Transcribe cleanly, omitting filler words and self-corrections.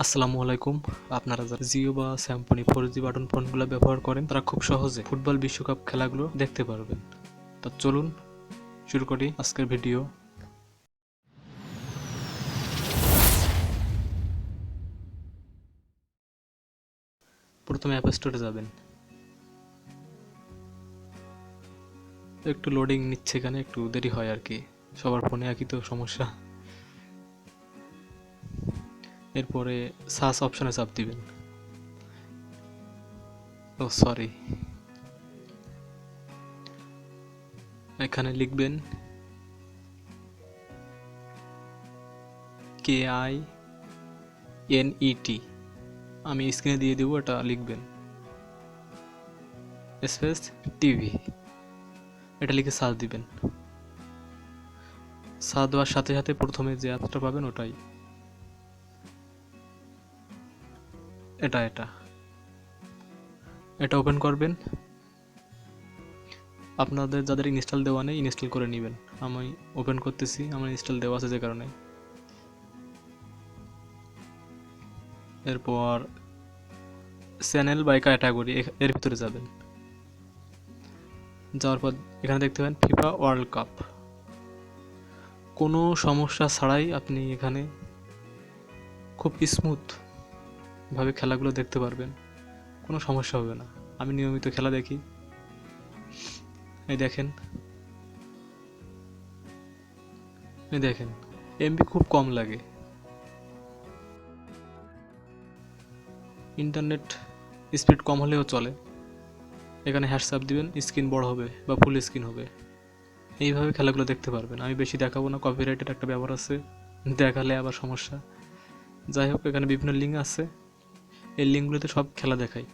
আসসালামু আলাইকুম। আপনারা যারা জিও বা স্যামসং 4G বাটন ফোনগুলো ব্যবহার করেন তারা খুব সহজে ফুটবল বিশ্বকাপ খেলাগুলো দেখতে পারবেন। তো চলুন শুরু করি আজকের ভিডিও। প্রথমে অ্যাপ স্টোরে যাবেন। একটু লোডিং নিচ্ছে, এখানে একটু দেরি হয় আর কি, সবার ফোনে একই তো সমস্যা। এরপরে সার্চ অপশনে চাপ দিবেন। ও সরি, এখানে লিখবেন KaiNET, আমি স্ক্রিনে দিয়ে দেবো, এটা লিখবেন স্পেস টিভি, এটা লিখে সার্চ দিবেন। সার্চ দেওয়ার সাথে সাথে প্রথমে যে অ্যাপসটা পাবেন ওটাই, এটা এটা ওপেন করবেন। আপনাদের যাদের ইনস্টল দেওয়া নেই ইনস্টল করে নেবেন। আমি ওপেন করতেছি, আমার ইনস্টল দেওয়া আছে যে কারণে। এরপর চ্যানেল বাই ক্যাটাগরি এর ভিতরে যাবেন। যাওয়ার পর এখানে দেখতে পাবেন ফিফা ওয়ার্ল্ড কাপ। কোনো সমস্যা ছাড়াই আপনি এখানে খুব স্মুথ ভাবে খেলাগুলো দেখতে পারবেন, কোনো সমস্যা হবে না। আমি নিয়মিত খেলা দেখি। এই দেখেন এমবি খুব কম লাগে। ইন্টারনেট স্পিড কম হলেও চলে। এখানে হ্যাশট্যাগ দিবেন, স্ক্রিন বড় হবে বা ফুল স্ক্রিন হবে, এইভাবে খেলাগুলো দেখতে পারবেন। আমি বেশি দেখাবো না, কপিরাইটের একটা ব্যাপার আছে, দেখালে আবার সমস্যা। যাই হোক, এখানে বিভিন্ন লিঙ্ক আছে, এই লিঙ্কগুলোতে সব খেলা দেখাই।